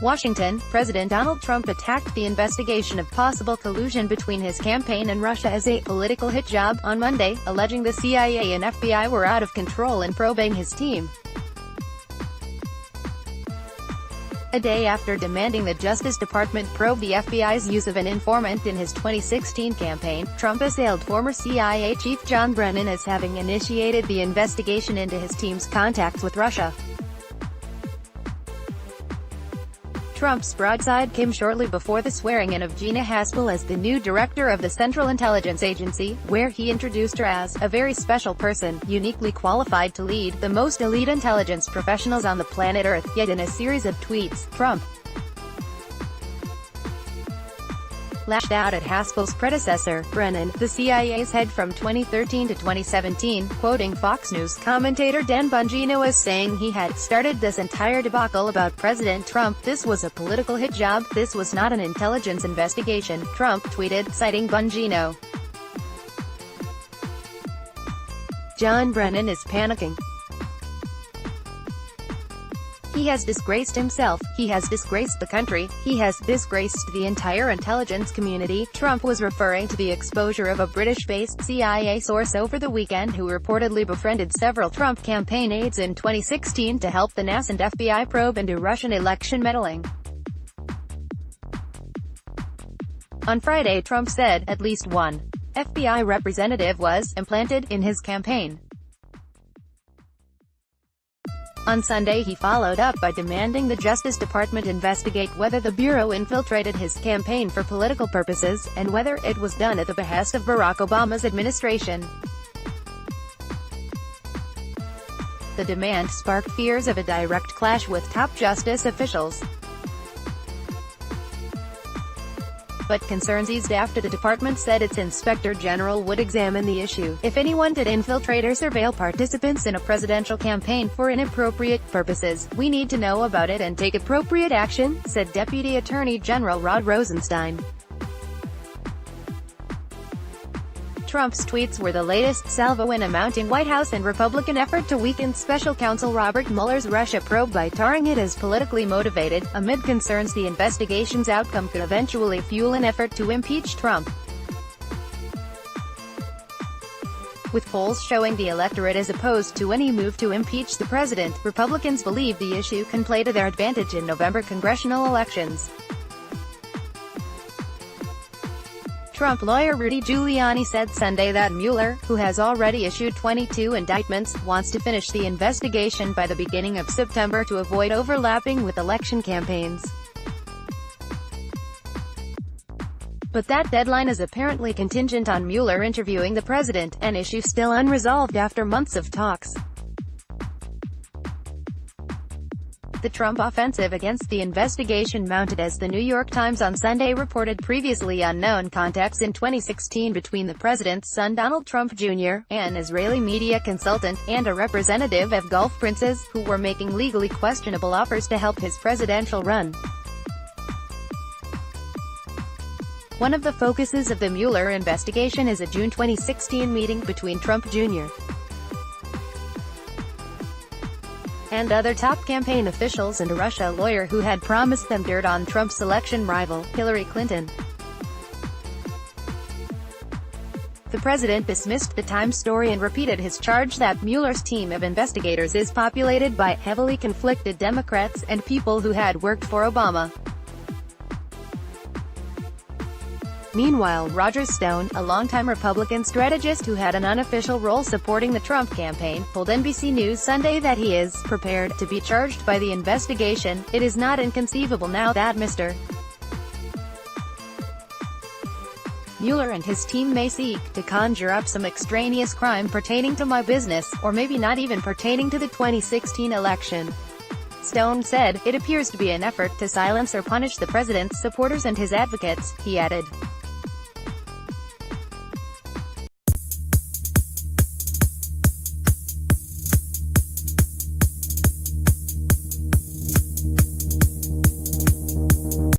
Washington, President Donald Trump attacked the investigation of possible collusion between his campaign and Russia as a political hit job on Monday, alleging the CIA and FBI were out of control in probing his team. A day after demanding the Justice Department probe the FBI's use of an informant in his 2016 campaign, Trump assailed former CIA Chief John Brennan as having initiated the investigation into his team's contacts with Russia. Trump's broadside came shortly before the swearing-in of Gina Haspel as the new director of the Central Intelligence Agency, where he introduced her as a very special person, uniquely qualified to lead the most elite intelligence professionals on the planet Earth. Yet in a series of tweets, Trump lashed out at Haspel's predecessor, Brennan, the CIA's head from 2013 to 2017, quoting Fox News commentator Dan Bongino as saying he had started this entire debacle about President Trump. This was a political hit job, this was not an intelligence investigation, Trump tweeted, citing Bongino. John Brennan is panicking. He has disgraced himself, he has disgraced the country, he has disgraced the entire intelligence community. Trump was referring to the exposure of a British-based CIA source over the weekend who reportedly befriended several Trump campaign aides in 2016 to help the nascent FBI probe into Russian election meddling. On Friday, Trump said at least one FBI representative was implanted in his campaign. On Sunday he followed up by demanding the Justice Department investigate whether the Bureau infiltrated his campaign for political purposes, and whether it was done at the behest of Barack Obama's administration. The demand sparked fears of a direct clash with top justice officials, but concerns eased after the department said its inspector general would examine the issue. If anyone did infiltrate or surveil participants in a presidential campaign for inappropriate purposes, we need to know about it and take appropriate action, said Deputy Attorney General Rod Rosenstein. Trump's tweets were the latest salvo in a mounting White House and Republican effort to weaken special counsel Robert Mueller's Russia probe by tarring it as politically motivated, amid concerns the investigation's outcome could eventually fuel an effort to impeach Trump. With polls showing the electorate is opposed to any move to impeach the president, Republicans believe the issue can play to their advantage in November congressional elections. Trump lawyer Rudy Giuliani said Sunday that Mueller, who has already issued 22 indictments, wants to finish the investigation by the beginning of September to avoid overlapping with election campaigns. But that deadline is apparently contingent on Mueller interviewing the president, an issue still unresolved after months of talks. The Trump offensive against the investigation mounted as the New York Times on Sunday reported previously unknown contacts in 2016 between the president's son Donald Trump Jr., an Israeli media consultant, and a representative of Gulf princes, who were making legally questionable offers to help his presidential run. One of the focuses of the Mueller investigation is a June 2016 meeting between Trump Jr. and other top campaign officials and a Russia lawyer who had promised them dirt on Trump's election rival, Hillary Clinton. The president dismissed the Times story and repeated his charge that Mueller's team of investigators is populated by heavily conflicted Democrats and people who had worked for Obama. Meanwhile, Roger Stone, a longtime Republican strategist who had an unofficial role supporting the Trump campaign, told NBC News Sunday that he is prepared to be charged by the investigation. It is not inconceivable now that Mr. Mueller and his team may seek to conjure up some extraneous crime pertaining to my business, or maybe not even pertaining to the 2016 election. Stone said, "It appears to be an effort to silence or punish the president's supporters and his advocates," he added.